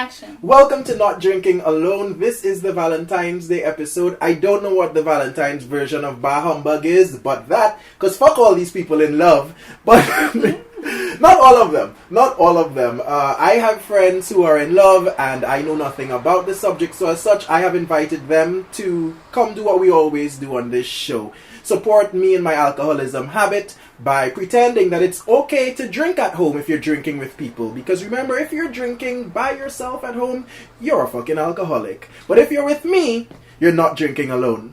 Action. Welcome to Not Drinking Alone. This is the Valentine's Day episode. I don't know what the Valentine's version of Bah Humbug is, but because fuck all these people in love, but not all of them. Not all of them. I have friends who are in love and I know nothing about the subject, so as such, I have invited them to come do what we always do on this show. Support me in my alcoholism habit by pretending that it's okay to drink at home if you're drinking with people. Because remember, if you're drinking by yourself at home, you're a fucking alcoholic. But if you're with me, you're not drinking alone.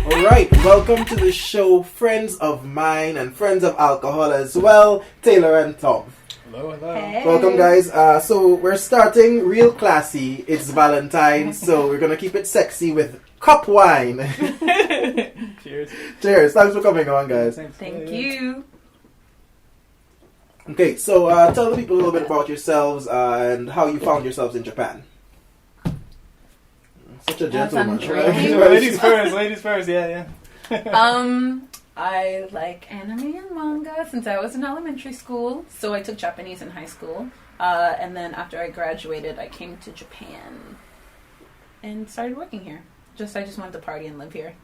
Alright, welcome to the show, friends of mine and friends of alcohol as well, Taylor and Tom. Hello, hello. Hey. Welcome, guys. So we're starting real classy. It's Valentine, so we're gonna keep it sexy with cup wine. Cheers. Cheers. Thanks for coming on, guys. Thank you. Okay, so tell the people a little bit about yourselves and how you found yourselves in Japan. Such a gentleman. Ladies first, yeah. I like anime and manga since I was in elementary school, so I took Japanese in high school. And then after I graduated, I came to Japan and started working here. I just wanted to party and live here.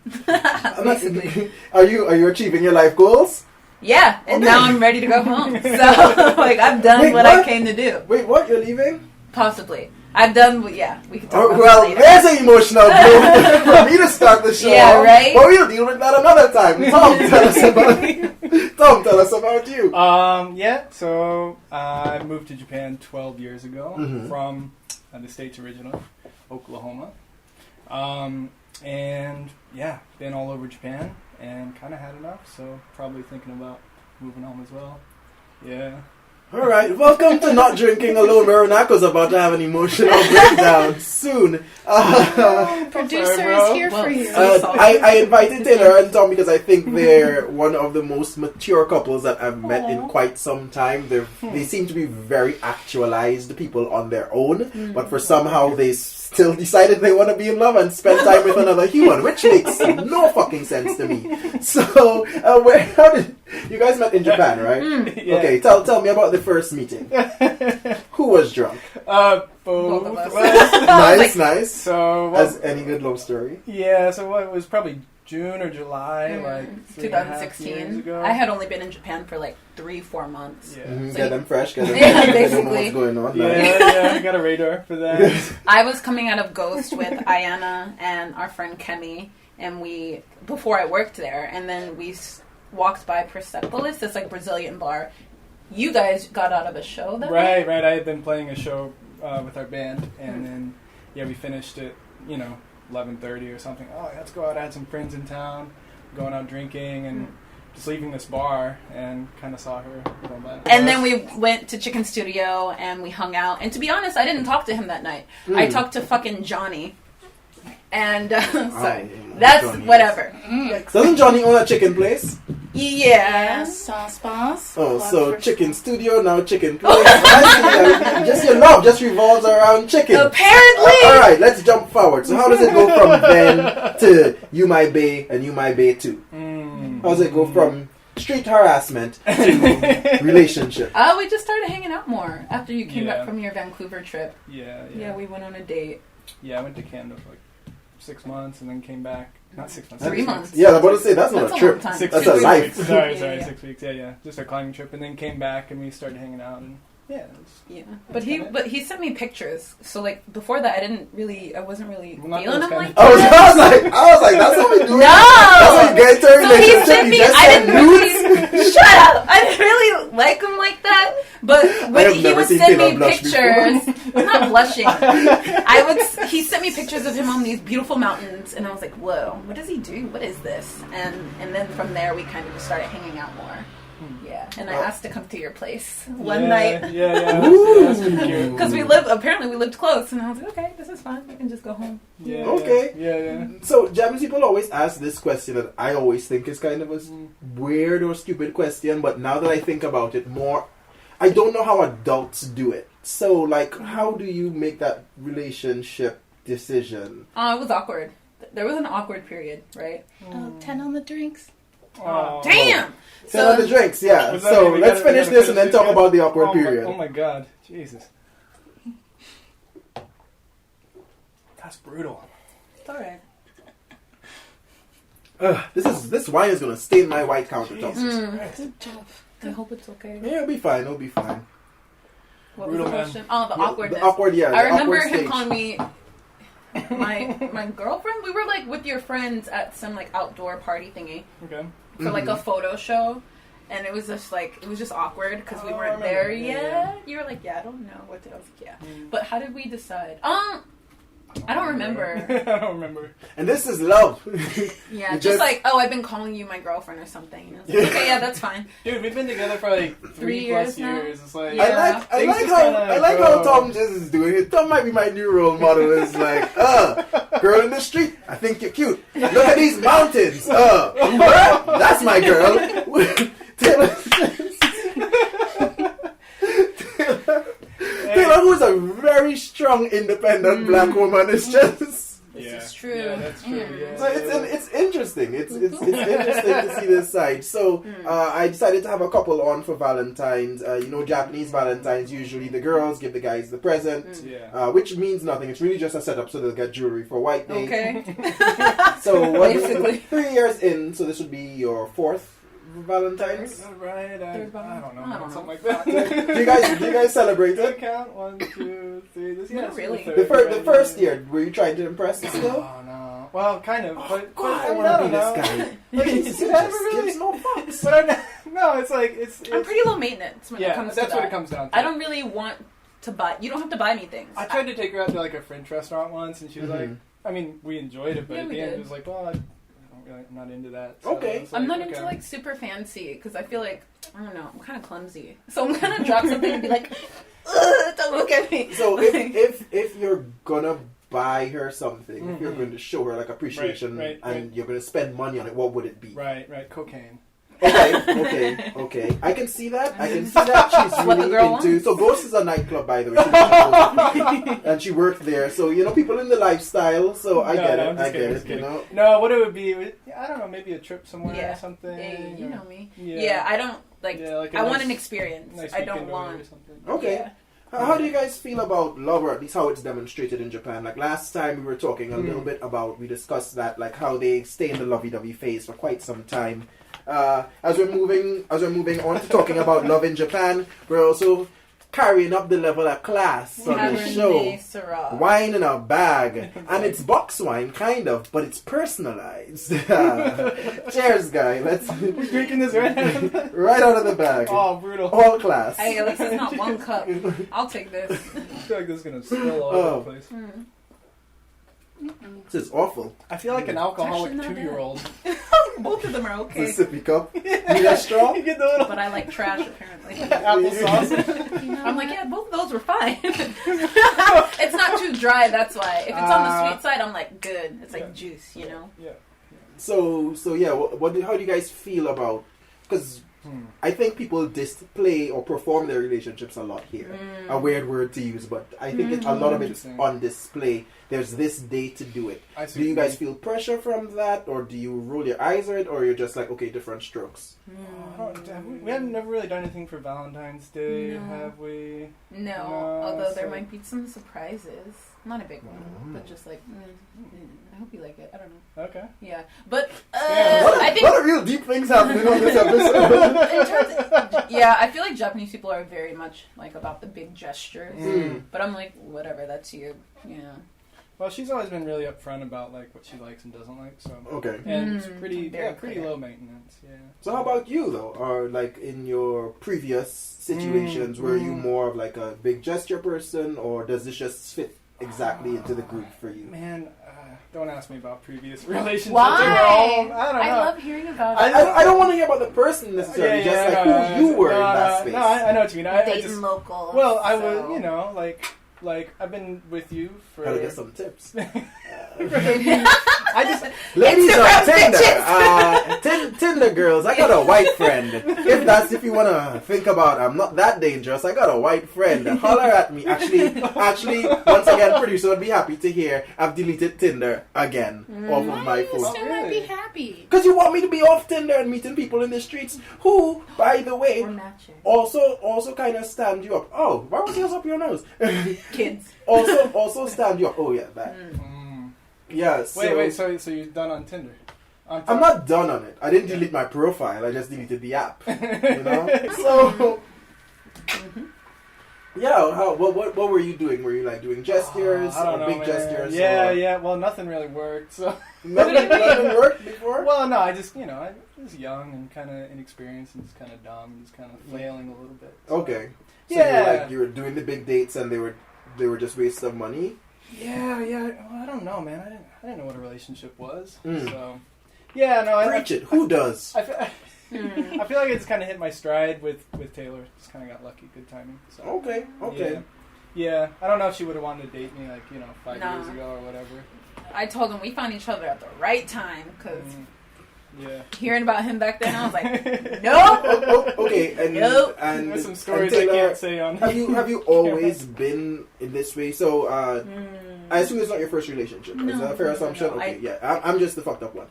Basically. Are you achieving your life goals? Yeah, and Okay. now I'm ready to go home. So, I've done what I came to do. Wait, what? You're leaving? Possibly. I've done, we could talk about Well, that later. there's an emotional blow for me to start the show. Yeah, right? But we'll deal with that another time. Tom, tell us about you. So I moved to Japan 12 years ago from the States originally, Oklahoma. And yeah, been all over Japan and kind of had enough, so probably thinking about moving home as well. Yeah. Alright, welcome to Not Drinking Alone, where Runako's about to have an emotional breakdown soon. Producer is here for you. I invited Taylor and Tom because I think they're one of the most mature couples that I've met in quite some time. They seem to be very actualized people on their own, but for somehow they still decided they want to be in love and spend time with another human, which makes no fucking sense to me. So, how did you guys met in Japan, right? Yeah. Okay, tell me about the first meeting. Who was drunk? Both of us. Nice. So, As any good love story. yeah, so it was probably June or July, like 3.5 years 2016. ago. I had only been in Japan for like 3-4 months. Yeah. Get them fresh, get them Yeah, fresh, they don't know basically. what's going on. Yeah, I got a radar for that. I was coming out of Ghost with Ayana and our friend Kemi, and before I worked there, and then we walked by Persepolis, this like Brazilian bar. You guys got out of a show that night? Right. I had been playing a show with our band, and then we finished it, 11:30 or something. Oh, let's go out. I had some friends in town, going out drinking, and just leaving this bar, and kind of saw her going by. And then we went to Chicken Studio, and we hung out. And to be honest, I didn't talk to him that night. I talked to fucking Johnny. And, sorry. That's Johnny, whatever. Doesn't Johnny own a chicken place? Yeah. Sauce Boss. Oh, Plug so for- chicken studio, now chicken place. I see, just your love just revolves around chicken. Apparently. Alright, let's jump forward. So how does it go from then to You My Bae and You My Bae 2? How does it go from street harassment to relationship? We just started hanging out more after you came back from your Vancouver trip. Yeah, We went on a date. Yeah, I went to Canada for like 6 months, and then came back. Not 6 months. 3 6 months. Yeah, I'm about to say, that's not That's a a trip. long time. Six That's weeks. a life. Sorry, Yeah. 6 weeks. Yeah. Just a climbing trip, and then came back, and we started hanging out, and Yeah, but he sent me pictures. So like before that, I wasn't really Well, not feeling those him kind like of- that. I was like, that's how we do it. No! That's how you get into a So he relationship. sent You me. just I send didn't nudes. really shut up. I didn't really like him like that. But I when have he never would seen send Taylor me blush pictures, I'm not blushing. He sent me pictures of him on these beautiful mountains, and I was like, whoa, what does he do? What is this? And then from there we kind of just started hanging out more. Yeah, and I asked to come to your place one night. Yeah. That's pretty cute. Because we lived close, and I was like, okay, this is fine. I can just go home. Yeah. Okay. Yeah. So, Japanese people always ask this question that I always think is kind of a weird or stupid question, but now that I think about it more, I don't know how adults do it. So, like, how do you make that relationship decision? Oh, it was awkward. there was an awkward period, right? 10 on the drinks. Oh. Damn! So the drinks, yeah. Was that So it? let's finish this and then talk about the awkward Oh period. oh my god. Jesus. That's brutal. It's alright. This wine is gonna stain my white countertop. Good job. I hope it's okay. Yeah, it'll be fine. It'll be fine. What Brutal, was the man. question? Oh, the Yeah, awkwardness. The awkward, yeah. I the remember awkward him stage. calling me my girlfriend. We were like with your friends at some like outdoor party thingy Okay. for like a photo show, and it was just like it was just awkward because we weren't there yet. Yeah. You were like, I don't know what to. I was like, yeah. Mm. But how did we decide? I don't remember. I don't remember. And this is love. Yeah, You just like, I've been calling you my girlfriend or something. And I was like, okay, yeah, that's fine. Dude, we've been together for like 3 3+ years now? years. It's like Yeah. I Things like just how kinda grow. Tom just is doing it. Tom might be my new role model. It's like, girl in the street, I think you're cute. Look at these mountains. That's my girl. Taylor, who's a very strong, independent black woman, is just. This is true. Yeah, that's true. Yeah. So it's interesting. It's interesting to see this side. So I decided to have a couple on for Valentine's. Japanese Valentine's, usually the girls give the guys the present, Yeah. which means nothing. It's really just a setup so they'll get jewelry for White Day. Okay. So Basically. 3 years in, so this would be your fourth Valentine's. Right? I Third don't know. I don't Something know. like that. Do you guys celebrate Does it it? count? 1, 2, 3. This Not is really. The first year, were you trying to impress still? Oh no. Well, kind of. But God, I but want to be don't this know. guy. Like, He it's just never gives really. no fucks. But I'm not, no, it's like it's. I'm pretty low maintenance when it Yeah, comes to that's that. what it comes down to. I don't really want to buy. You don't have to buy me things. I tried to take her out to like a French restaurant once, and she was like, Mhm. I mean, we enjoyed it, but Yeah, at we the end, did. it was like, well, I'm not into that. Okay. it's I'm not okay. into like super fancy because I feel like I don't know. I'm kind of clumsy, so I'm gonna drop something and be like, "Ugh, don't look at me." So if you're gonna buy her something, if you're going to show her like appreciation Right, and you're gonna spend money on it, what would it be? Right, cocaine. Okay. I can see that. She's What the really girl into. wants. So Ghost is a nightclub, by the way, and she worked there. So people in the lifestyle. So I get I'm just it. kidding. You know. No, what it would be, I don't know, maybe a trip somewhere Yeah. or something. Hey, you or- know me. Yeah. Yeah, I don't like. Yeah, like a I want nice- an experience. Nice I don't weekend away want. or something. Okay. Yeah. How do you guys feel about love, or at least how it's demonstrated in Japan? Like last time we were talking a little bit about, we discussed that, like how they stay in the lovey-dovey phase for quite some time. As we're moving on to talking about love in Japan, we're also carrying up the level of class on the show. Cabernet Syrah. Wine in a bag, and it's box wine, kind of, but it's personalized. Cheers, guy. Let's We're drinking this right now. right out of the bag. Oh, brutal. All class. Hey, at least it's not one cup. I'll take this. I feel like this is going to spill all Oh. over the place. This is awful. I feel like an alcoholic It's actually not 2-year-old. Both of them are okay. It's a sippy cup. Need a straw? You get the little But I like trash, apparently. applesauce. I'm like, yeah, both of those were fine. It's not too dry, that's why. If it's on the sweet side, I'm like, good. It's like juice, you know? Yeah. So yeah. How do you guys feel about? Because I think people display or perform their relationships a lot here. A weird word to use, but I think a lot of it's Interesting. on display. There's this day to do it. I see Do you what guys feel pressure from that, or do you roll your eyes at it, or you're just like, okay, different strokes? We haven't never really done anything for Valentine's Day, No. have we? No, No, although there so- might be some surprises. Not a big one, but just like, I hope you like it. I don't know. Okay. Yeah, but Yeah, I think What are real deep things happening on this episode? yeah, I feel like Japanese people are very much like about the big gestures. Mm. But I'm like, whatever, that's you. Yeah. Well, she's always been really upfront about like what she likes and doesn't like, so Okay. and it's pretty Very pretty clear. low maintenance. Yeah. So how about you though? Or like in your previous situations, were you more of like a big gesture person, or does this just fit exactly into the group for you? Man, don't ask me about previous relationships. Why? I don't know. I love hearing about I- it. I don't want to hear about the person necessarily, just like who you were in that space. No, I know what you mean. I Dating just, local. well, I so. was, you know, like I've been with you for. Gotta get some tips. I just Ladies Instagram on Tinder, Tinder girls, I got a white friend. If you want to think about, I'm not that dangerous. I got a white friend. Holler at me. Actually, once again, producer would be happy to hear I've deleted Tinder again off of my phone. You still might be happy. Because you want me to be off Tinder and meeting people in the streets who, by the way, also kind of stand you up. Oh, why was yours up your nose? Kids. Also stand you up. Oh yeah, that. Yeah. Wait. So you're done on Tinder? I'm not done on it. I didn't delete my profile. I just deleted the app. You know. So. Yeah. What were you doing? Were you like doing gestures I don't or know, big man. gestures? Yeah. Well, nothing really worked. So Nothing worked before. well, no. I just I was young and kind of inexperienced and just kind of dumb and just kind of flailing a little bit. So. Okay. So Yeah. you were doing the big dates and they were just waste of money. Yeah. Well, I don't know, man. I didn't know what a relationship was. So yeah, no. Preach it. Who does? I feel like I just kind of hit my stride with Taylor. Just kind of got lucky, good timing. So. Okay. Yeah. I don't know if she would have wanted to date me 5 No. years ago or whatever. I told him we found each other at the right time because Yeah. hearing about him back then, I was like, nope. Okay, and Nope. and There's some stories and Taylor, I can't say on. Have you always been in this way? So I assume it's not your first relationship. Is that a fair assumption? No, Okay, I'm just the fucked up one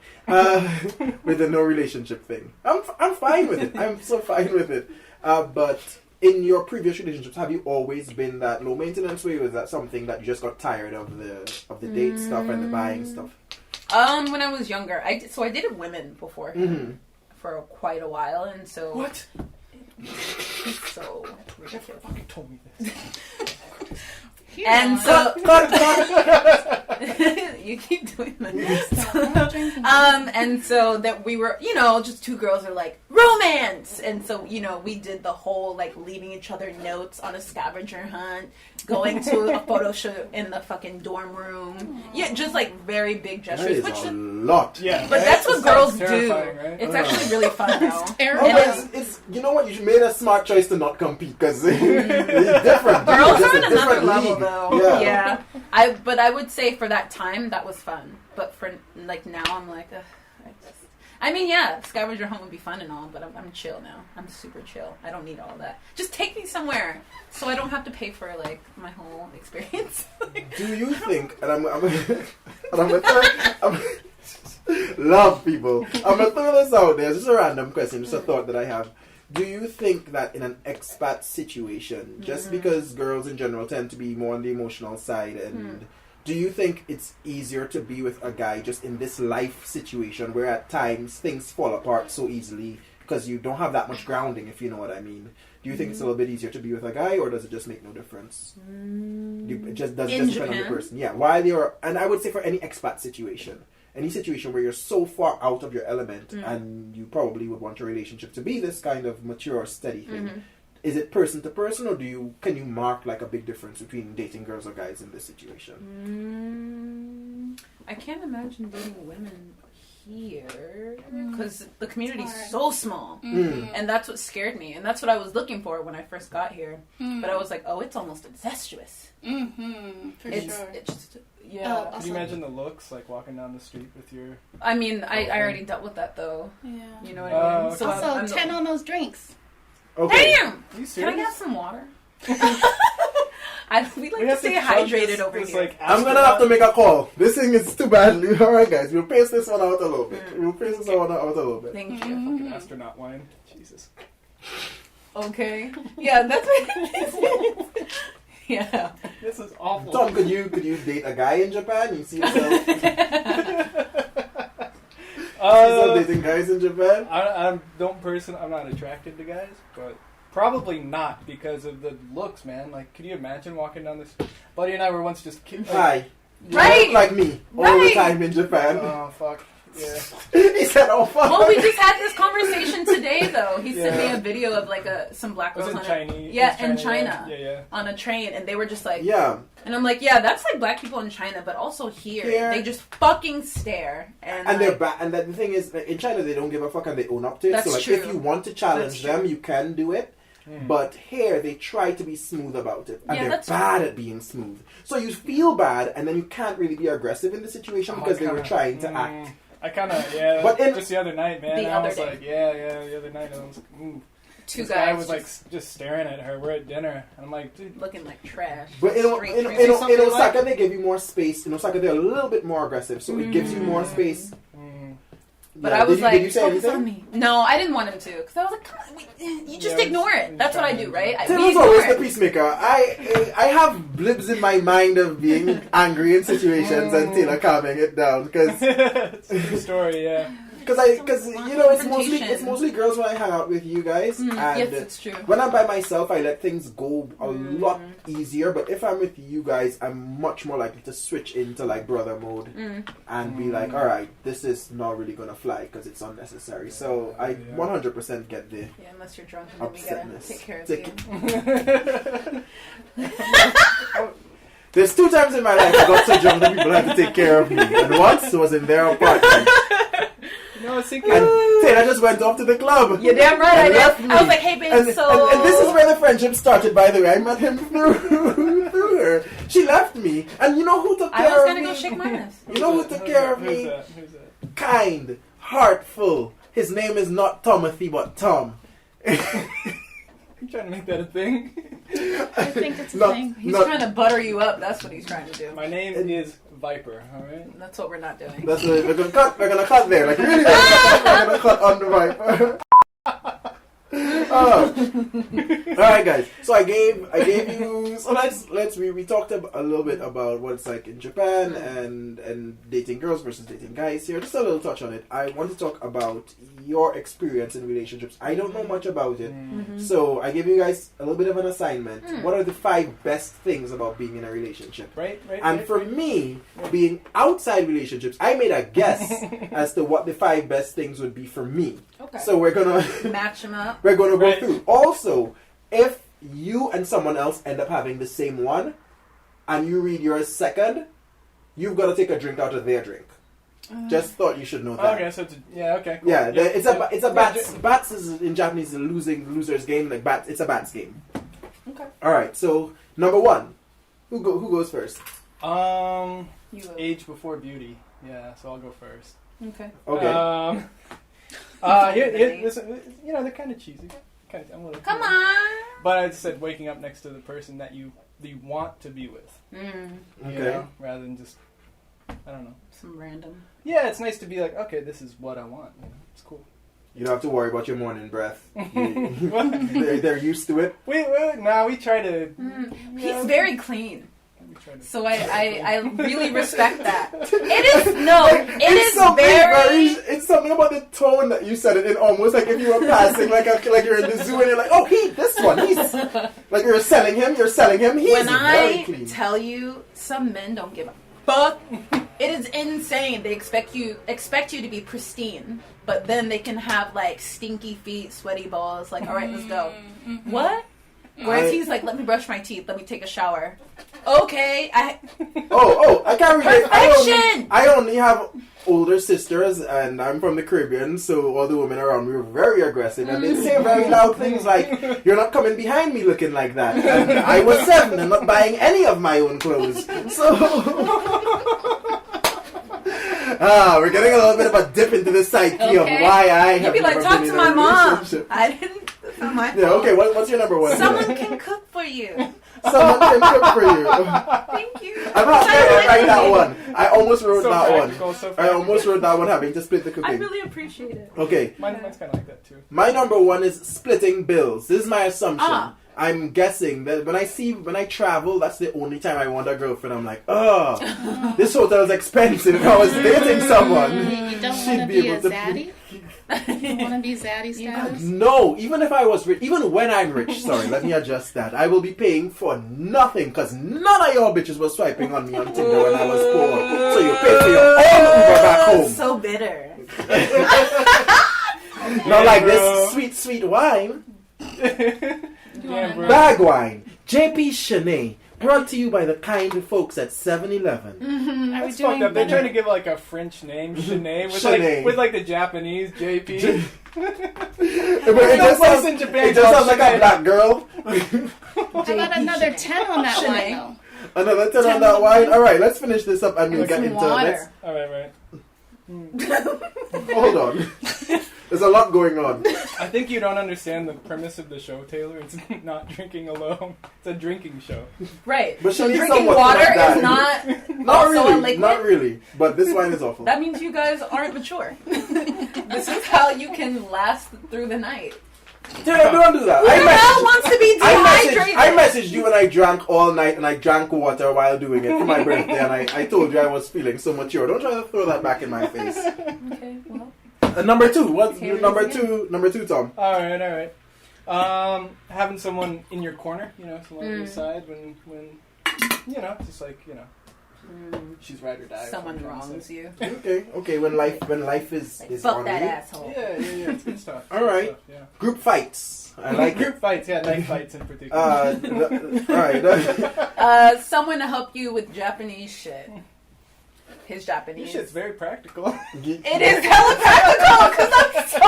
with the no relationship thing. I'm fine with it. I'm so fine with it. But in your previous relationships, have you always been that low maintenance way, or is that something that you just got tired of the date stuff and the buying stuff? When I was younger, I dated women before for quite a while, and so What? It's so ridiculous. Fucking told me this. And so Cut. you keep doing that. Drinking. And so that we were, just two girls are like romance, and so we did the whole like leaving each other notes on a scavenger hunt, going to a photo shoot in the fucking dorm room. Yeah, just like very big That gestures. is Which a lot. Yeah. but that's what girls do. terrifying, right? It's actually really fun though. terrible. Oh, it's you know what? You made a smart choice to not compete because it's different. Girls It's are a on another different level league. though. Yeah. But I would say for that time that was fun. But for like now, I'm like, scavenger hunt would be fun and all, but I'm chill now. I'm super chill. I don't need all that. Just take me somewhere so I don't have to pay for like my whole experience. Do you think? And I'm love people. I'm gonna throw this out there. This is a random question. Just a thought that I have. Do you think that in an expat situation, just because girls in general tend to be more on the emotional side, and do you think it's easier to be with a guy just in this life situation where at times things fall apart so easily because you don't have that much grounding, if you know what I mean? Do you think it's a little bit easier to be with a guy, or does it just make no difference? It just depend on the person. Yeah, while you're, and I would say for any expat situation. Any situation where you're so far out of your element and you probably would want your relationship to be this kind of mature, steady thing. Is it person to person, or can you mark like a big difference between dating girls or guys in this situation? I can't imagine dating women here because the community's so small, and that's what scared me, and that's what I was looking for when I first got here. But I was like, oh, it's almost incestuous. For sure. It's just, yeah. Can you imagine the looks like walking down the street with your? I mean, I already dealt with that though. Yeah. You know what I mean? Okay. So Also, I'm 10 on those drinks. Okay. Damn! Are you Can serious? I get some water? We like We to have stay chug hydrated this- over this, here. like, I'm gonna have to make a call. This thing is too bad. Alright guys, we'll pace this one out a little bit. We'll pace this one out a little bit. Thank you. fucking astronaut wine. Jesus. Okay. Yeah, that's what it is. Yeah. This is awful. Tom, could you date a guy in Japan? You see yourself, dating guys in Japan? I'm not attracted to guys, but probably not because of the looks, man. Like, can you imagine walking down this? Buddy and I were once just kidding. Hi. You Right. look like me all the Right. time in Japan. Oh fuck. Yeah. He said, "Oh fuck." Well, we just had this conversation today, though. He sent me Yeah. a video of like some black Was girls it on Chinese? in China, Yeah. on a train, and they were just like, Yeah. and I'm like, yeah, that's like black people in China, but also here they just fucking stare, and they're like, bad. And the thing is, in China, they don't give a fuck and they own up to it. That's So, like, true. if you want to challenge That's them, true. you can do it. But here, they try to be smooth about it. And Yeah, they're that's bad at being smooth. So you feel bad, and then you can't really be aggressive in the situation because they were trying to act I kind of, yeah. But just the other night, man. The I other was day. like, the other night, I was like, ooh. Two This guys guy was like just staring at her. We're at dinner, and I'm like, dude, looking like trash. But in Straight Osaka, they give you more space. In Osaka, they're a little bit more aggressive, so it gives you more space. But Yeah, I was did you say focus anything? on me. No, I didn't want him to, because I was like, come on, you just ignore it. That's what I do, right? Tim we was always the ignore it. peacemaker. I have blips in my mind of being angry in situations and Taylor calming it down because it's a true story, yeah. because you know it's mostly girls when I hang out with you guys and Yes, it's true. when I'm by myself I let things go a lot easier, but if I'm with you guys I'm much more likely to switch into like brother mode and be like, all right, this is not really gonna fly because it's unnecessary. So I 100% get the Yeah, unless you're drunk and then we gotta upsetness. take care of you. There's 2 times in my life I got so drunk that people had to take care of me, and once was in their apartment. You know, I was thinking, And Taylor just went off to the club. You're damn right I and left did. me. I was like, hey, babe, and this is so... where the friendship started, by the way. I met him through her. She left me. And you know who took I care was of gonna me? go shake my ass. You know who took care of who's me? Who's that? Kind, heartful. His name is not Timothy, but Tom. I'm trying to make that a thing. I think it's a Not- thing. He's not- trying to butter you up. That's what he's trying to do. My name is Viper, alright? That's what we're not doing. That's what we're gonna cut. We're gonna cut there. Like really, we're gonna cut on the Viper. All right, guys. So I gave you. So we talked a little bit about what it's like in Japan and dating girls versus dating guys here. Just a little touch on it. I want to talk about your experience in relationships. I don't know much about it, so I gave you guys a little bit of an assignment. What are the 5 best things about being in a relationship? Right. And for me, being outside relationships, I made a guess as to what the 5 best things would be for me. Okay. So we're gonna Match him up. we're gonna go Right. through. Also, if you and someone else end up having the same one, and you read yours second, you've got to take a drink out of their drink. Just thought you should know that. Okay, so it's okay. Cool. Yeah, it's a Yeah, bats is in Japanese a loser's game. Like bats, it's a bats game. Okay. All right. So number 1, who goes first? You will. Age before beauty. Yeah, so I'll go first. Okay. Okay. Listen, you know, they're kind of cheesy. I'm a little Come on. But I just said waking up next to the person that you want to be with. Mm, You Okay. know, rather than just, I don't know. some random. Yeah, it's nice to be like, okay, this is what I want. You know, it's cool. You don't have to worry about your morning breath. What? They're used to it. we try to. He's very clean. We try to. So I really respect that. It is something very... It's something about the tone that you said it in, almost like if you were passing, like you're in the zoo and you're like, oh, this one, he's like you're selling him. He's When very I clean. tell you, some men don't give a fuck. It is insane. They expect you to be pristine, but then they can have like stinky feet, sweaty balls. Like, all right, let's go. What? Whereas he's like, let me brush my teeth, let me take a shower. Okay, I can't relate. Perfection! I only have older sisters, and I'm from the Caribbean, so all the women around me were very aggressive, and they say very loud things like, "You're not coming behind me looking like that." And I was 7 and not buying any of my own clothes, so. We're getting a little bit of a dip into the psyche of why I have You'd be like, never talk been to in my a mom. relationship. I didn't. That's not my fault. Yeah. Okay. What's your number 1? Someone can cook for you. Someone can cook for you. Thank you. I'm not going to write that one. I almost wrote So that practical, one. so I practical. almost wrote that one, having to split the I cooking. really appreciate it. Okay. Mine's kind of like that too. My number 1 is splitting bills. This is my assumption. Ah. I'm guessing that when I travel, that's the only time I want a girlfriend. I'm like, oh, this hotel's expensive. If I was dating someone, You don't she'd want to be be a able to. zaddy? You want to be zaddy status? No, even if I was rich, even when I'm rich, sorry, let me adjust that. I will be paying for nothing because none of your bitches were swiping on me on Tinder when I was poor. So you pay for your own Uber back home. So bitter. Not like bro. this sweet, sweet wine. Yeah, bro. Bag wine. JP Chenet. Brought to you by the kind folks at 7-Eleven. Are we That's doing fucked up. They're better? trying to give like a French name, Chenet, Chenet. with like the Japanese JP. It just place sounds, in Japan it just called sounds like a Chenet. black girl. How about another 10 on that Shanae. one, though? Another 10 on that wine. Alright, let's finish this up and we'll With get some into water. this. All right. Hold on. There's a lot going on. I think you don't understand the premise of the show, Taylor. It's not drinking alone. It's a drinking show. Right. But she so needs drinking someone to water like that. is not Not also a really. liquid. Not really. But this wine is awful. That means you guys aren't mature. This is how you can last through the night. Taylor, don't do that. Who the hell wants to be dehydrated? I messaged you and I drank all night and I drank water while doing it for my birthday and I told you I was feeling so mature. Don't try to throw that back in my face. Okay, well. Number two. What's Here it number is two? Number two, Tom. All right. Having someone in your corner, someone on your side when just like she's ride or die. Someone wrongs you. Okay. When life is Fuck on that you. asshole. Yeah. It's good stuff. All right. Good stuff, yeah. Group fights. I like group fights. Yeah, knife fights in particular. all right. Someone to help you with Japanese shit. His Japanese. This shit's very practical. It is hella practical because I'm so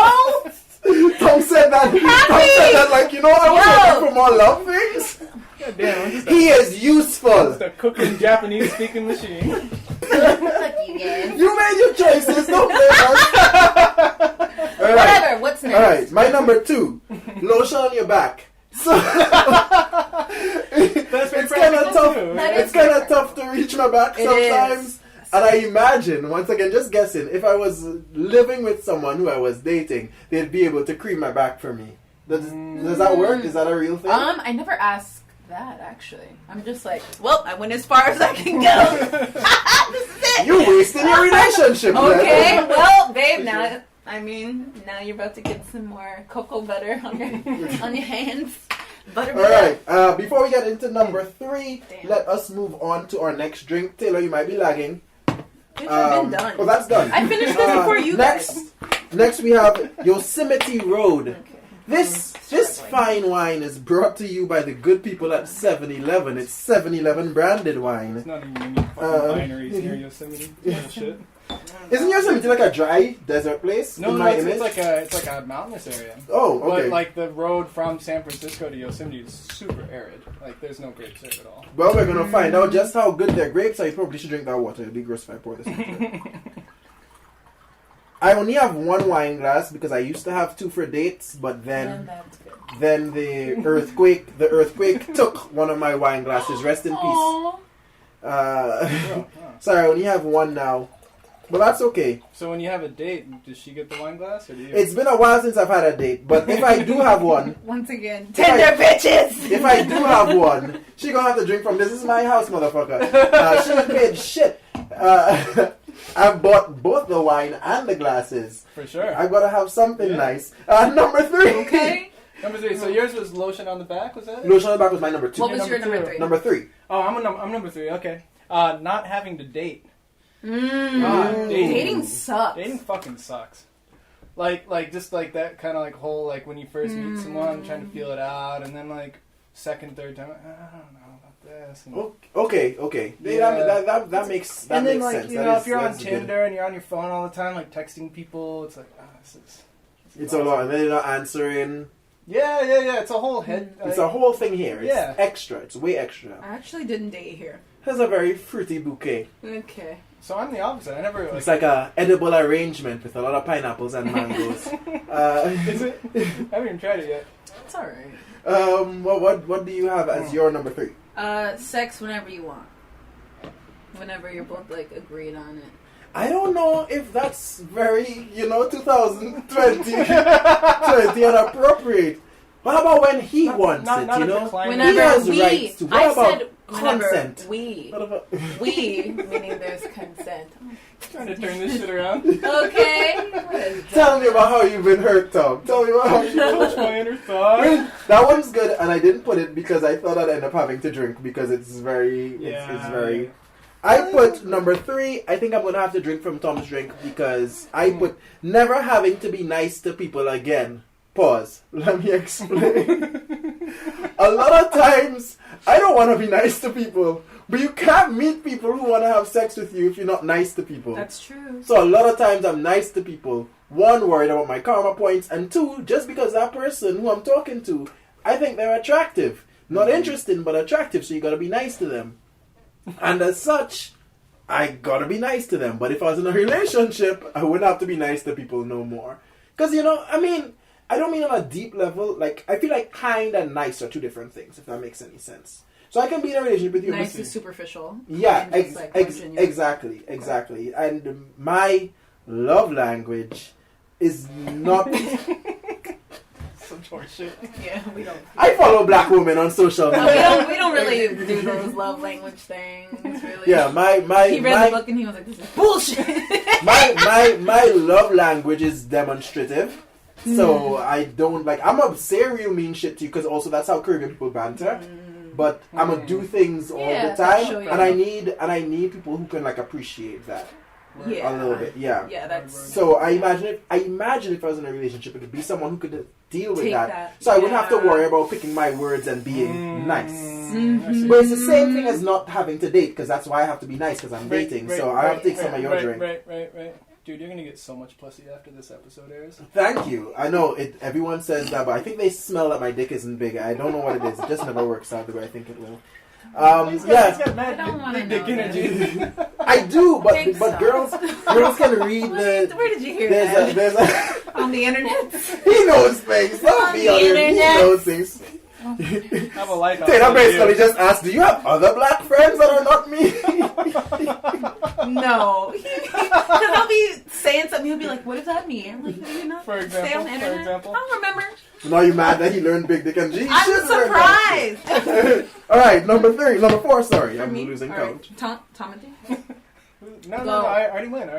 Tom said that. Tom said that like I was looking for more love things. God damn, He is useful. It's a cooking Japanese speaking machine. Fuck you guys. You made your choices. Don't blame us. All right. Whatever. What's next? All right. My number 2. Lotion on your back. So it's kind of tough. It's kind of tough to reach my back sometimes. And I imagine, once again, just guessing, if I was living with someone who I was dating, they'd be able to cream my back for me. Does that work? Is that a real thing? I never asked that, actually. I'm just like, well, I went as far as I can go. This is it. You're wasting your relationship, Okay, man. well, babe, now you're about to get some more cocoa butter on your hands. Butter. All right. Before we get into number 3, Damn. let us move on to our next drink. Taylor, you might be lagging. Bitch, I've been done. Oh, that's done. I finished this before you guys. Next we have Yosemite Road. Okay. This fine wine is brought to you by the good people at 7-Eleven. It's 7-Eleven branded wine. It's not even fucking wineries near Yosemite. Bullshit. Isn't Yosemite like a dry desert place? No, it's like a mountainous area. Oh, okay. But like the road from San Francisco to Yosemite is super arid. Like there's no grapes there at all. Well, we're gonna find out just how good their grapes are. You probably should drink that water. It'll be gross if I pour this into it. I only have 1 wine glass because I used to have 2 for dates, but then the earthquake took one of my wine glasses. Rest in peace. Sorry, I only have 1 now. But that's okay. So when you have a date, does she get the wine glass or do you? It's been a while since I've had a date, but if I do have one, Once again, tender bitches. if I do have one, she gonna have to drink from this. This is my house, motherfucker. She ain't paid shit. I've bought both the wine and the glasses. For sure. I gotta have something nice. Number 3. Okay. Number 3. So yours was lotion on the back. Was that it? Lotion on the back was my number 2. What was your number 3? Number 3. Oh, I'm number 3. Okay. Not having to date. Dating sucks. Dating fucking sucks. Like just like that kind of like whole like when you first meet someone, trying to feel it out, and then like second, third time, I don't know about this. And Okay. Yeah. That makes and then makes like sense. if you're on Tinder and you're on your phone all the time, like texting people, it's like this is it's a lot, and then you're not answering. Yeah. It's a whole head. It's a whole thing here. It's extra. It's way extra. I actually didn't date here. Has a very fruity bouquet. Okay. So I'm the opposite. I never. It's like a edible arrangement with a lot of pineapples and mangoes. Is it? I haven't even tried it yet. It's alright. What do you have as your number 3? Sex whenever you want. Whenever you're both like agreed on it. I don't know if that's very 2020 inappropriate. What about when he wants not it? Whenever he has we. rights to. What I about said consent? we. What about We, meaning there's consent. Trying to turn this shit around. Okay. Tell me about how you've been hurt, Tom. Tell me about how you've been Touch my inner thought. That one's good, and I didn't put it because I thought I'd end up having to drink because it's very. It's very. I put number 3. I think I'm gonna have to drink from Tom's drink because I put never having to be nice to people again. Pause. Let me explain. A lot of times, I don't want to be nice to people, but you can't meet people who want to have sex with you if you're not nice to people. That's true. So a lot of times I'm nice to people. 1, worried about my karma points, and 2, just because that person who I'm talking to, I think they're attractive. Not interesting, but attractive, so you gotta be nice to them. And as such, I gotta be nice to them. But if I was in a relationship, I wouldn't have to be nice to people no more. Because, I mean, I don't mean on a deep level. Like, I feel like kind and nice are two different things, if that makes any sense. So I can be in a relationship with you. Nice is superficial. Yeah, Like exactly. And my love language is not... Some horseshit. Yeah, we don't. I follow black women on social media. We don't really do those love language things, really. Yeah, he read the book and he was like, this is bullshit. my love language is demonstrative. So I don't like. I'm a say real mean shit to you because also that's how Caribbean people banter. But I'm gonna do things all the time, and I need people who can like appreciate that. Yeah. A little bit, yeah. Yeah, that's... So I imagine if I was in a relationship, it would be someone who could deal with that. So I wouldn't have to worry about picking my words and being nice. Mm-hmm. But it's the same thing as not having to date, because that's why I have to be nice, because I'm dating. So I have to take some of your drink. Right. Dude, you're gonna get so much pussy after this episode airs. Thank you. I know everyone says that, but I think they smell that my dick isn't big. I don't know what it is. It just never works out the way I think it will. He's got mad I don't want to big know energy. I do, but so. girls can read the. Where did you hear that? There's a On the internet? he knows things. Don't On be the on here. He internet. knows things. Have a like on Taylor it. basically just asked, "Do you have other black friends that are not me?" No. Because I'll be saying something, he'll be like, what does that mean? I'm like, do you not For stay on the internet? example? I don't remember. Now you mad that he learned big dick and G? I'm surprised. All right, number 4. Sorry, For I'm me? losing All count. right. Timothy? No, I already went.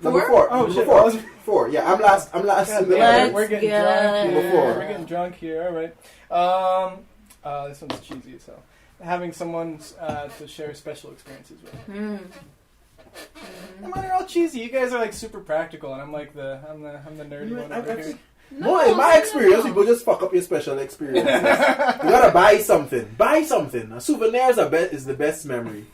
Number 4. Four? Oh, Number shit. 4. 4. Yeah, I'm last. In the Let's letter. We're getting go. drunk. Number 4. We're getting drunk here. All right. This one's cheesy. So, having someone to share special experiences with. Come on, they're all cheesy. You guys are like super practical, and I'm like I'm the nerdy one over here. No, in my experience, people just fuck up your special experience. You gotta buy something. A souvenir is the best memory.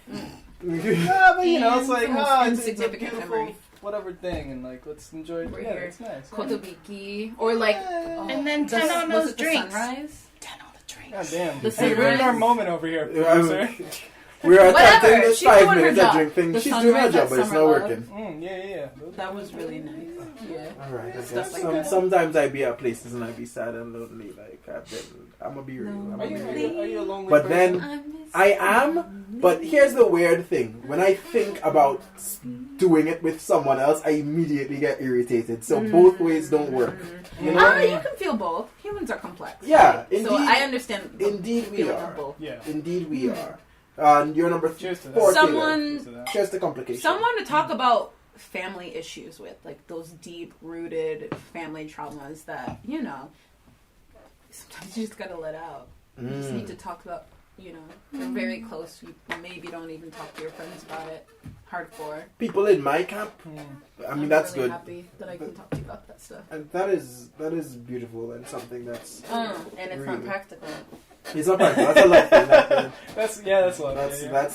Yeah, but it's like it's a insignificant beautiful memory. whatever thing, and like let's enjoy it. We're Yeah, here. it's nice. Kotobiki. Or like... And then the- 10 on was those it the drinks. sunrise? 10 on the drinks. God damn. The Hey, ruined sunrise. our moment over here, producer. We're attempting Whatever, this she's 5 doing her minutes of job. drink thing. The She's doing her sunrise job, at but it's Summer not Love. working. Yeah. That was really nice. Yeah. Alright, I Stuff guess. like that. Sometimes I be at places and I be sad and lonely. Like, I'm gonna be real. No. Are you a lonely But person? then, I am, but here's the weird thing. When I think about doing it with someone else, I immediately get irritated. So both ways don't work. You know? You can feel both. Humans are complex. Yeah, right? indeed. So I understand the Indeed we feeling are. of both. Yeah. Indeed we are. And you're number Cheers to that. 4. Someone- Cheers to that. Cheers to complication. Someone to talk about family issues with, like those deep-rooted family traumas that, sometimes you just gotta let out. You just need to talk about, you're very close. You maybe don't even talk to your friends about it. Hardcore. People in my camp, I mean, I'm that's really good. happy that I can talk to you about that stuff. And that is beautiful and something that's... And it's not Really. practical. It's not practical. That's a love thing. That's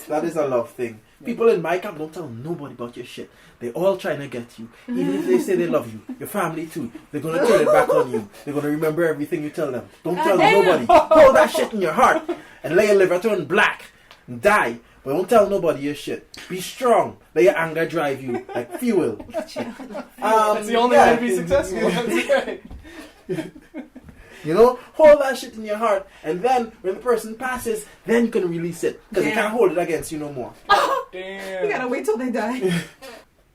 love. That is a love thing. People in my camp don't tell nobody about your shit. They all trying to get you. Even if they say they love you, your family too. They're gonna turn it back on you. They're gonna remember everything you tell them. Don't tell nobody. Hold that shit in your heart and let your liver turn black and die. But don't tell nobody your shit. Be strong. Let your anger drive you like fuel. That's the only way to be successful. That's right. Hold that shit in your heart, and then when the person passes, then you can release it because they can't hold it against you no more. Damn. You gotta wait till they die.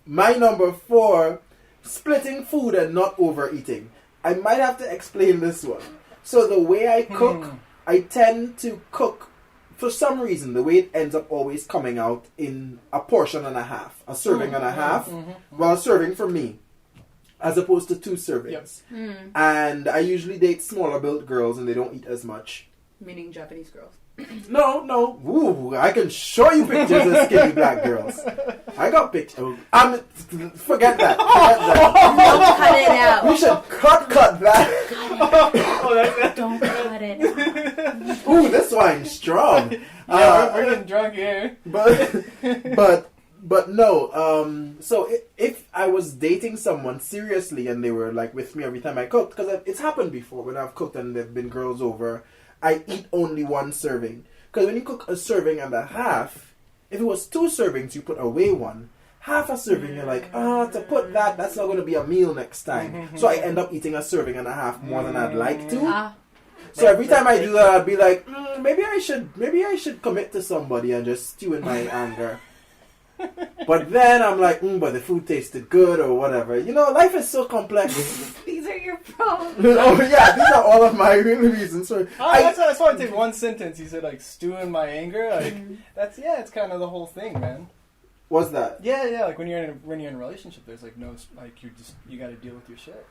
My number 4, splitting food and not overeating. I might have to explain this one. So the way I cook, I tend to cook, for some reason, the way it ends up always coming out in a portion and a half, a serving and a half. Well, a serving for me, as opposed to 2 servings. Yep. And I usually date smaller built girls and they don't eat as much. Meaning Japanese girls. No. Ooh, I can show you pictures of skinny black girls. I got pictures. Forget that. Don't cut it out. We should cut that. Don't cut it out. Ooh, this wine's strong. We're getting drunk here. But no. So if I was dating someone seriously and they were like with me every time I cooked, because it's happened before when I've cooked and there've been girls over, I eat only 1 serving. Because when you cook a serving and a half, If it was 2 servings, you put away one. Half a serving, you're like, to put that's not going to be a meal next time. So I end up eating a serving and a half more than I'd like to. So every time I do that, I'd be like, maybe I should commit to somebody and just stew in my anger. But then I'm like, but the food tasted good or whatever. You know, life is so complex. These are your problems. Oh yeah, these are all of my reasons. So that's why I take one sentence. He said like stew in my anger. Like it's kind of the whole thing, man. What's that? Yeah. Like when you're in a relationship, there's like no you got to deal with your shit.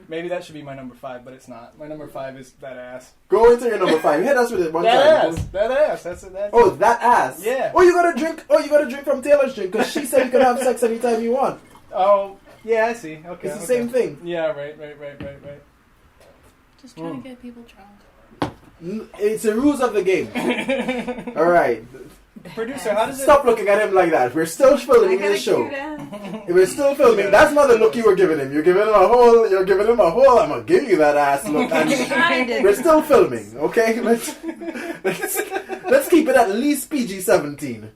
Maybe that should be my number 5, but it's not. My number 5 is that ass. Go into your number 5. Hit us with it one time. That ass. That's Oh, that ass. Yeah. Oh, you gotta drink from Taylor's drink because she said you can have sex anytime you want. Oh, yeah, I see. Okay. It's the same thing. Yeah, right. Just trying to get people drunk. It's the rules of the game. All right. Producer, how does Stop looking at him like that. We're still filming this show. We're still filming. That's not the look you were giving him. You're giving him a whole. I'm gonna give you that ass look. And we're still filming. Okay, let's keep it at least PG-17.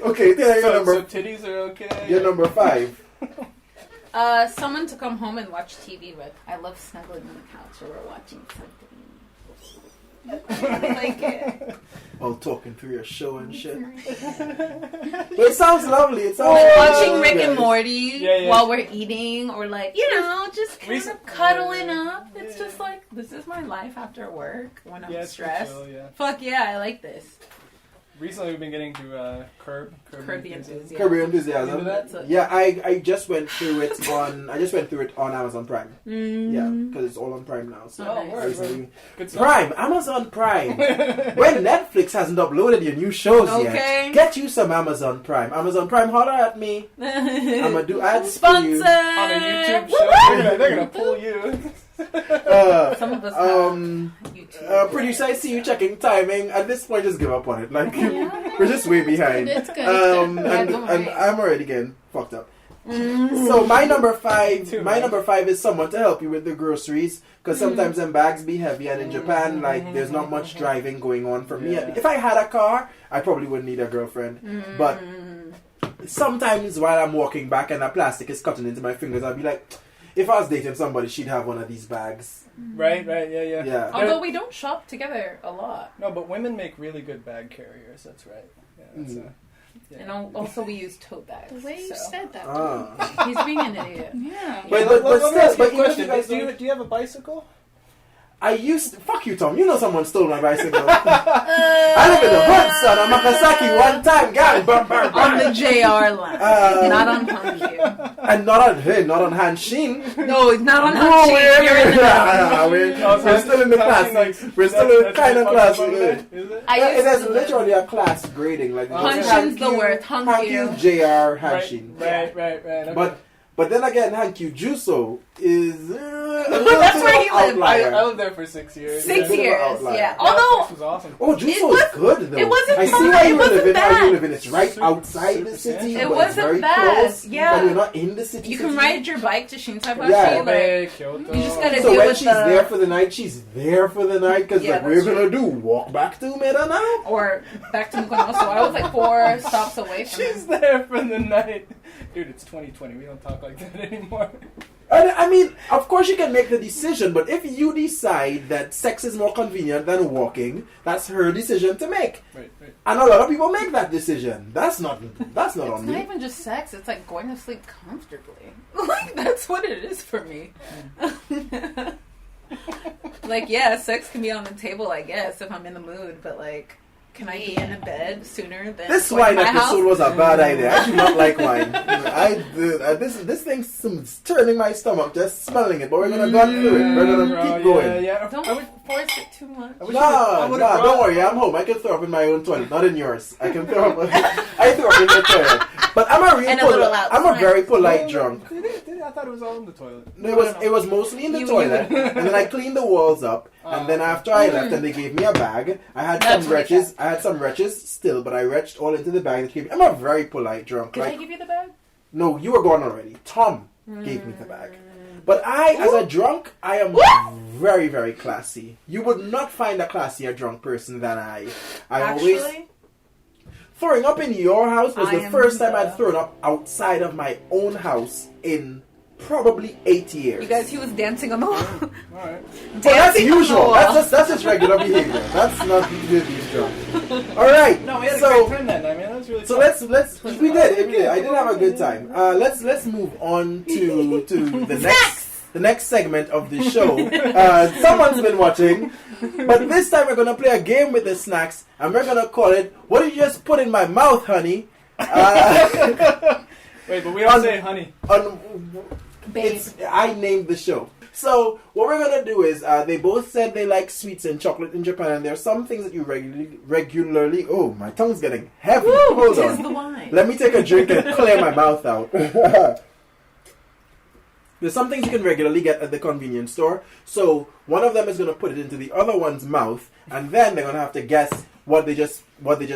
Okay, so titties are okay. You're number 5. Someone to come home and watch TV with. I love snuggling on the couch while we're watching something. I like it. Oh, talking through your show and shit. But it sounds lovely. It sounds watching Rick and Morty while we're eating, or like, just kind of cuddling up. It's just like, this is my life after work when I'm stressed. Chill, Fuck yeah, I like this. Recently, we've been getting to Curb the Enthusiasm. Curb Your Enthusiasm. That? Yeah, I just went through it on. Amazon Prime. Yeah, because it's all on Prime now. So Good Prime, Amazon Prime. When Netflix hasn't uploaded your new shows yet, get you some Amazon Prime. Amazon Prime, holler at me. I'm gonna do ads for you on a YouTube show. They're gonna pull you. Some of us YouTube. Producer, I see you checking timing. At this point, just give up on it. Like we're just way behind. It's good. And I'm already getting fucked up. So my number 5 is someone to help you with the groceries, because sometimes them bags be heavy, and in Japan, like, there's not much driving going on for me. If I had a car, I probably wouldn't need a girlfriend. But sometimes while I'm walking back and the plastic is cutting into my fingers, I'll be like, if I was dating somebody, she'd have one of these bags. Right, yeah. Although we don't shop together a lot. No, but women make really good bag carriers. That's right. Yeah, and also we use tote bags. The way you said that. He's being an idiot. Yeah. But do you have a bicycle? I used to, fuck you, Tom. You know someone stole my bicycle. I live in the hood, son. I'm Makasaki one time. Got it. On the JR line. Not on Hankyu. And not on Hanshin. No, it's not on Hanshin. You're in the We're still in the class. We're still in kind of class. Is it? It is literally a class grading. Like Hanshin's the word. Hankyu, JR, Hanshin. Right. But then again, Hankyu Juso is that's where he lived. I lived there for 6 years. 6 years, yeah. Although was awesome. Juso is good though. It wasn't I see bad. why you It wasn't bad. It's right outside the city. It but wasn't it's very bad. close. Yeah. And you're not in the city. You can ride your bike to Shintai-bashi. Yeah. You just gotta so deal when with she's there for the night, she's there for the night, because Yeah, we're that's gonna do walk back to Umeda now. Or back to Mukono. So I was like 4 stops away from She's there for the night. Dude, it's 2020. We don't talk like that anymore. I mean, of course you can make the decision, but if you decide that sex is more convenient than walking, that's her decision to make. Right. And a lot of people make that decision. That's not on me. It's not even just sex. It's like going to sleep comfortably. Like, that's what it is for me. Like, yeah, sex can be on the table, I guess, if I'm in the mood, but like, can I be in a bed sooner than this going to wine my episode house? was a bad idea. I do not like wine. This thing's turning my stomach just smelling it. But we're gonna go through it. We're gonna keep going. Yeah. Don't force it too much. No, don't worry. I'm home. I can throw up in my own toilet, not in yours. I can throw up. I throw up in the toilet. But I'm a very polite drunk. Did I thought it was all in the toilet. No, it was mostly in the toilet, and then I cleaned the walls up, and then after I left, and they gave me a bag. I had some wretches still, but I retched all into the bag that gave me. I'm a very polite drunk. Did I give you the bag? No, you were gone already. Tom gave me the bag. But as a drunk, I am very, very classy. You would not find a classier drunk person than I. Actually? Throwing up in your house was I the am first time the- I'd thrown up outside of my own house in probably 8 years. You guys, he was dancing on the wall. All right. But that's Dancing on the usual. wall. That's just regular behavior. That's not really drunk. All right. No, we had a so great time that night, man. That was really so fun. let's we did. I did have a good time. Let's move on to the next segment of the show. Someone's been watching, but this time we're gonna play a game with the snacks, and we're gonna call it "What did you just put in my mouth, honey?" Wait, but we don't say honey. Babe. I named the show. So what we're gonna do is they both said they like sweets and chocolate in Japan, and there are some things that you regularly. Oh, my tongue's getting heavy. Hold Tis on. the wine. Let me take a drink and clear my mouth out. There's some things you can regularly get at the convenience store. So one of them is going to put it into the other one's mouth, and then they're going to have to guess what they just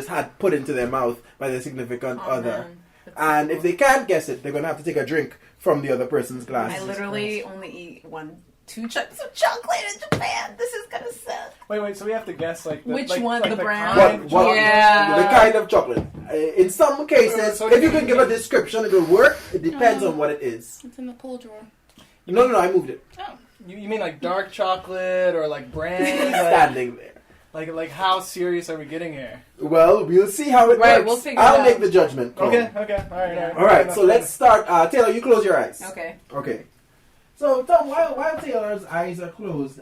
had put into their mouth by their significant other. Man. That's And so if they can't guess it, they're going to have to take a drink from the other person's glass. I literally only eat 2 chunks of chocolate in Japan. This is gonna suck. Wait, so we have to guess like Which like, one, like the brand? kind? What- Yeah. The kind of chocolate. In some cases, So if you can give a description, it will work. It depends on what it is. It's in the pool drawer. No, I moved it. Oh. You mean like dark chocolate or like brand? Standing there. like how serious are we getting here? Well, we'll see how it Right, works. we'll figure it I'll out. make the judgment call. Okay, all right. Yeah. All right, so let's start. Taylor, you close your eyes. Okay. Okay. So, Tom, while Taylor's eyes are closed,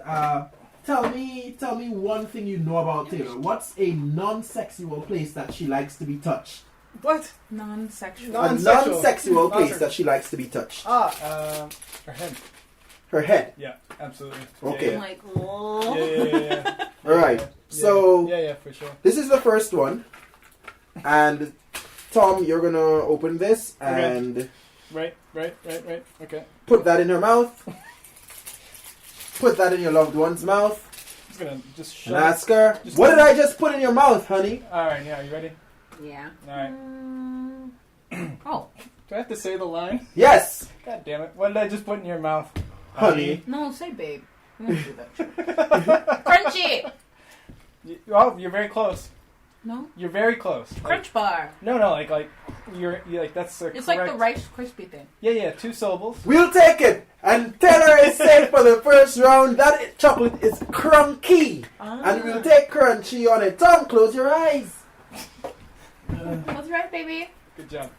tell me one thing you know about Taylor. What's a non-sexual place that she likes to be touched? What? Non-sexual. A Non-sexual. non-sexual place Non-sexual. that she likes to be touched. Her head. Her head. Yeah, absolutely. Okay. I'm like, oh. Yeah. All right. So Yeah, for sure. this is the first one, and Tom, you're gonna open this Okay. and Right. Okay. put that in her mouth. Put that in your loved one's mouth. I'm just gonna just And shut ask her, Just- what did I just put in your mouth, honey? All right, yeah, you ready? Yeah. All right. Oh. Do I have to say the line? Yes, God damn it! What did I just put in your mouth? honey. No, say babe. We don't do that. Crunchy. Oh, you're very close. No. You're very close. Crunch bar. No, like you're like that's the It's correct. like the Rice Krispie thing. Yeah, 2 syllables. We'll take it. And Taylor is safe for the first round. That chocolate is crunky. And we'll take crunchy on it. Tom, close your eyes. That's right, baby. Good job.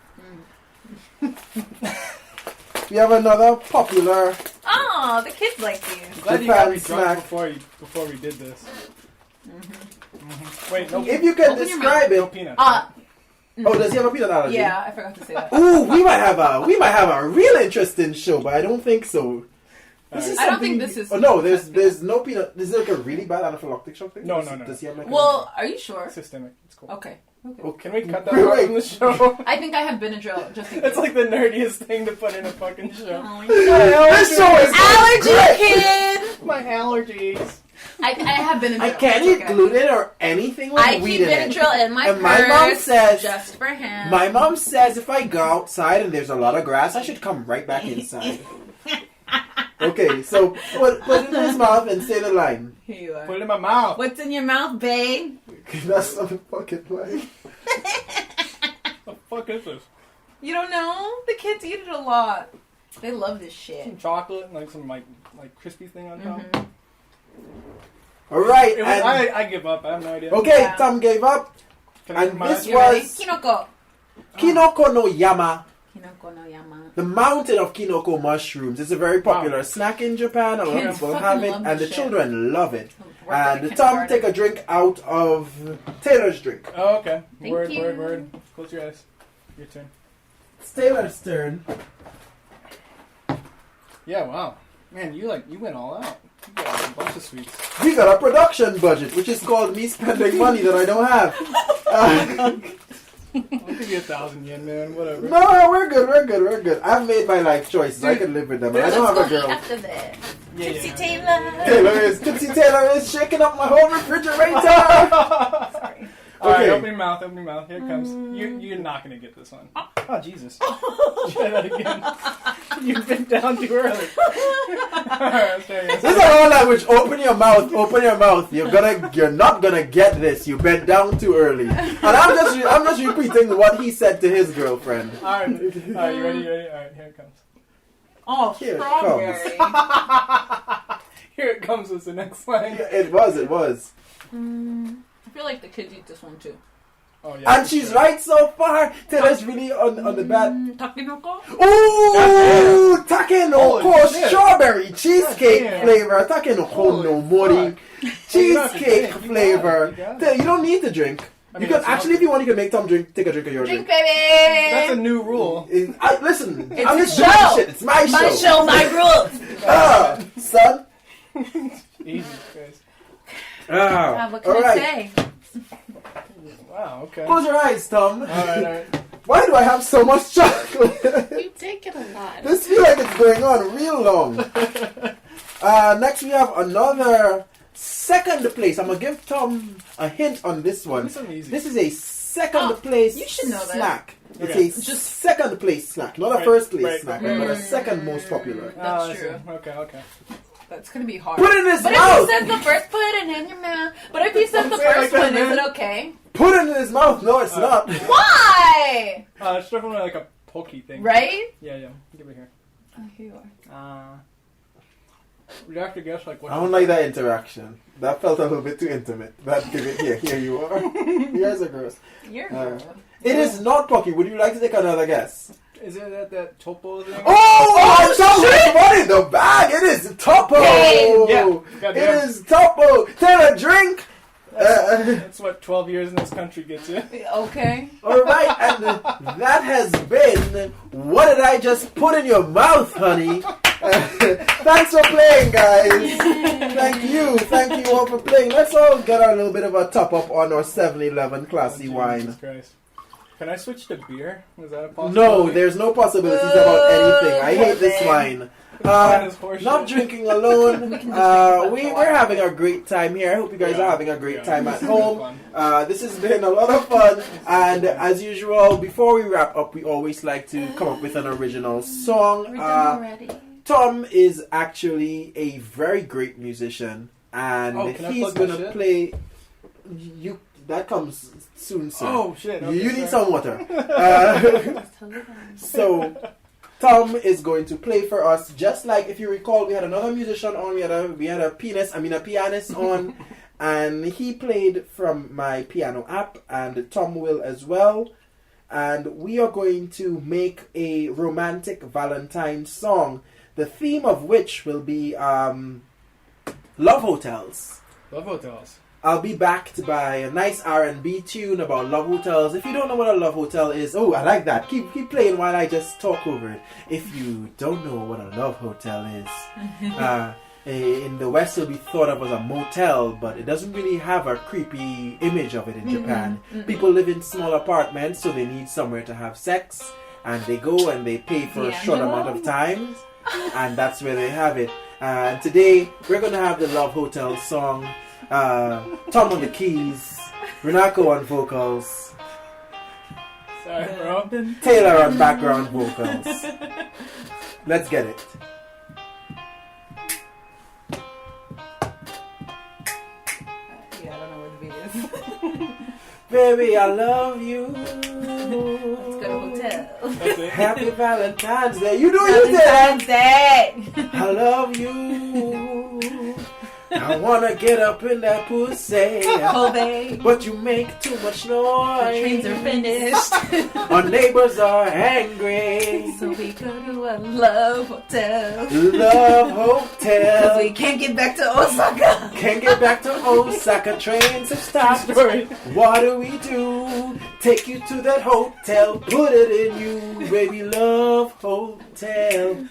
We have another popular. Oh, the kids like these. Glad you got me Japan drunk snack. before we did this. Wait, no. If you can Open your describe no it. peanuts. Oh, does he have a peanut allergy? Yeah, I forgot to say that. Ooh, we might have a real interesting show, but I don't think so. This is I don't something- think this is- Oh no, there's no peanut. Is it like a really bad anaphylactic shock thing? No. Does he have like? Well, are you sure? Systemic. It's cool. Okay. Can we cut that Wait, part wait. from the show? I think I have Benadryl just in case. It's like the nerdiest thing to put in a fucking show. Oh, This show is allergy great. kid. My allergies. I have Benadryl. I can't eat It's okay. gluten or anything with I weed keep in it. Benadryl in my And purse my mom says- just for him. My mom says if I go outside and there's a lot of grass, I should come right back inside. Okay, so put it in his mouth and say the line. Here you Put are. it in my mouth. What's in your mouth, babe? That's not a fucking line. What the fuck is this? You don't know? The kids eat it a lot. They love this shit. Some chocolate and like some like crispy thing on top. Mhm. All right, It was, and I give up. I have no idea. okay, Yeah. Tom gave up. Can I and mine? this You ready? was- Kinoko. Kinoko no Yama, Kinoko no yama. the mountain of kinoko mushrooms. It's a very popular snack in Japan. A lot of Kids people fucking have it, love and the this shit. children love it. Worked at And a Tom, kindergarten. take a drink out of Taylor's drink. Oh, okay. Thank Word. you. Close your eyes. Your turn. It's Taylor's turn. Yeah. Wow. Man, you went all out. You got a bunch of sweets. We got a production budget, which is called me spending money that I don't have. I'll give you 1,000 yen, man. Whatever. No, we're good. I've made my life choices. I can live with them. I don't have a girl. After that. Yeah, Tipsy yeah. Taylor. Tipsy Taylor is shaking up my whole refrigerator. Sorry. Alright, Okay. open your mouth. Here it comes. You're not going to get this one. Oh, Jesus. Try that again. You bit down too early. This is our language. Open your mouth. Open your mouth. You're not gonna get this. You bent down too early. And I'm just repeating what he said to his girlfriend. Alright, you ready? Alright, here it comes. Oh, Here it strawberry. Here it comes was the next line. It was. I feel like the kids eat this one too. Oh, yeah, And she's right so far. Taylor's really on the bad. Takinoko? Ooh, takenoko Holy shit. strawberry cheesecake Damn. flavor. Takenoko no mori. Cheesecake flavor. Taylor, you don't need to drink. I mean, You can it's actually, if you want, you can make Tom drink. Take a drink of your Drink, drink. baby! That's a new rule. Listen, It's I'm a just doing show. shit. It's my show. My show, my rules! Son. Jesus Christ. Have a All good right. day. Wow, okay. Close your eyes, Tom. Alright. Why do I have so much chocolate? You take it a lot. This feels like it's going on real long. Next we have another second place. I'm gonna give Tom a hint on this one. This one easy. This is a second place you should know that. snack. Okay. It's a second place snack, not a Right, first place right, snack, right, but a right. second most popular. That's I see. true. Okay. That's gonna be hard. Put it in his But mouth. if he says the first, put it in your mouth. But if he says the Don't say it first like one, that, is man. it okay? Put it in his mouth. No, it's not. Why? It's definitely like a pokey thing. Right? Yeah. Give it here. Oh, here you are. We'd have to guess like what. I don't like that interaction. That felt a little bit too intimate. That give it here. Here you are. Here's a gross. You're It is not Pocky. Would you like to take another guess? Is it that topo thing? Oh, shit! What in the bag? It is Topo. Hey, yeah. It Goddamn. is Topo. Take a drink. That's what 12 years in this country gets you. Okay. All right, and that has been What Did I Just Put in Your Mouth, Honey? Thanks for playing, guys. Thank you all for playing. Let's all get a little bit of a top up on our 7-Eleven classy wine. Jesus Christ. Can I switch to beer? Is that a possibility? No, there's no possibilities about anything. I hate this wine. Wine is horseshit. Not drinking alone. We're having a great time here. I hope you guys are having a great time at This is home. fun. This has been a lot of fun. And as usual, before we wrap up, we always like to come up with an original song. We're done already. Tom is actually a very great musician, and can I he's plug my gonna shit? play. That comes soon, sir. Oh, shit. Okay, you need sorry. some water. So, Tom is going to play for us. Just like if you recall, we had another musician on. We had a pianist on, and he played from my piano app, and Tom will as well. And we are going to make a romantic Valentine song, the theme of which will be love hotels. Love hotels. I'll be backed by a nice R&B tune about love hotels. If you don't know what a love hotel is, oh, I like that. Keep playing while I just talk over it. If you don't know what a love hotel is, in the West it'll be thought of as a motel, but it doesn't really have a creepy image of it in Japan. People live in small apartments, so they need somewhere to have sex, and they go and they pay for a short amount of time, and that's where they have it. And today we're going to have the love hotel song. Tom on the keys, Runako on vocals, Sorry, bro. Taylor on background vocals. Let's get it. Yeah, I don't know where the beat is. Baby, I love you. Let's go to hotel. That's it. Happy Valentine's Day. You do you Valentine's Day. I love you. I wanna get up in that pussy, Oh, babe. but you make too much The noise. trains are finished. Our neighbors are angry. So we go to a love hotel. Love Cause we hotel. can't get back to Osaka. Can't get back to Osaka. Trains have stopped. Story. What do we do? Take you to that hotel. Put it in you, baby. Love hotel.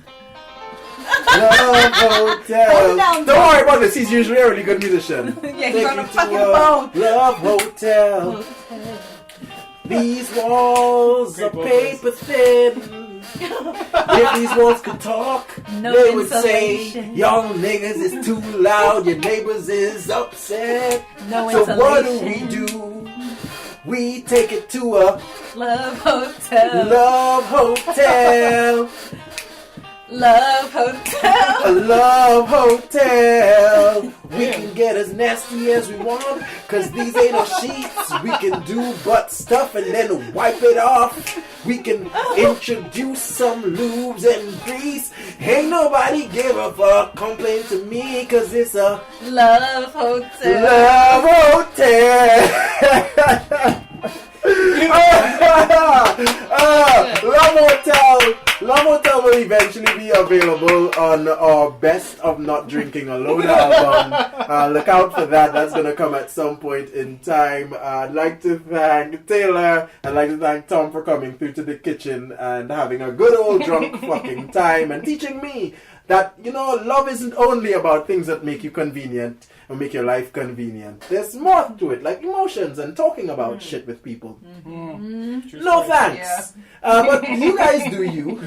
Love hotel. Hold down, Don't worry about this. He's usually a really good musician. Yeah, he's Take on you a to fucking a phone. Love hotel. Hotel. These walls Great are vocals. paper thin. If these walls could talk, No they would say, insulation. "Y'all niggas is too loud. Your neighbors is upset." No So what do we insulation. do? We take it to a Love hotel. love hotel. Love Hotel. A love hotel. We can get as nasty as we want, cause these ain't no sheets. We can do butt stuff and then wipe it off. We can introduce some lubes and grease. Ain't nobody give a fuck. Complain to me, cause it's a Love Hotel. love hotel. Love Hotel will eventually be available on our Best of Not Drinking Alone album. Look out for that. That's going to come at some point in time. I'd like to thank Taylor. I'd like to thank Tom for coming through to the kitchen and having a good old drunk fucking time and teaching me that, love isn't only about things that make you convenient or make your life convenient. There's more to it, like emotions and talking about shit with people. No thanks. But you guys do you.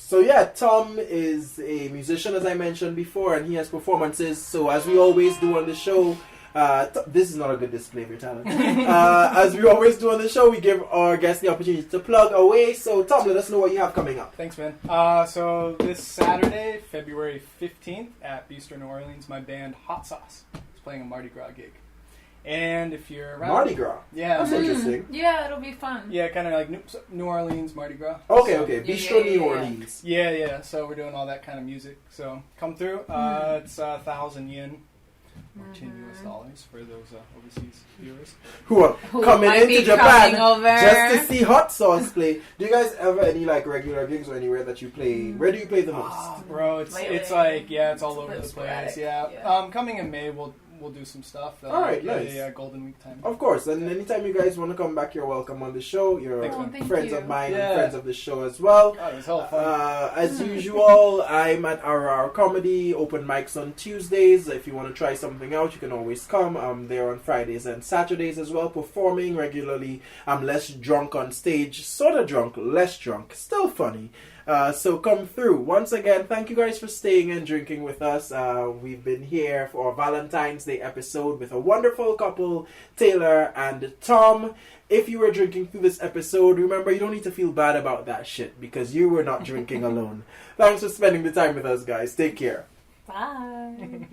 So yeah, Tom is a musician, as I mentioned before, and he has performances. So as we always do on the show, this is not a good display of your talent. As we always do on the show, we give our guests the opportunity to plug away. So Tom, let us know what you have coming up. Thanks, man. So this Saturday, February 15th at Bistro New Orleans, my band Hot Sauce is playing a Mardi Gras gig. And if you're around... Mardi Gras? Yeah. That's interesting. Yeah, it'll be fun. Yeah, kind of like New Orleans, Mardi Gras. Okay. Bistro New Orleans. Yeah. So we're doing all that kind of music. So come through. It's 1,000 yen. Or $10 for those overseas viewers Who are coming into Japan over just to see Hot Sauce play. Do you guys ever any regular gigs or anywhere that you play? Where do you play the most? Bro, it's like it's all over the place. Yeah. Coming in May, we'll do some stuff. All right, nice. Golden Week time. Of course, and anytime you guys want to come back, you're welcome on the show. You're friends of mine and friends of the show as well. Oh, it was hella fun. As usual, I'm at our comedy open mics on Tuesdays. If you want to try something out, you can always come. I'm there on Fridays and Saturdays as well, performing regularly. I'm less drunk on stage, sort of drunk, less drunk, still funny. So come through. Once again, thank you guys for staying and drinking with us. We've been here for our Valentine's Day episode with a wonderful couple, Taylor and Tom. If you were drinking through this episode, remember you don't need to feel bad about that shit because you were not drinking alone. Thanks for spending the time with us, guys. Take care. Bye.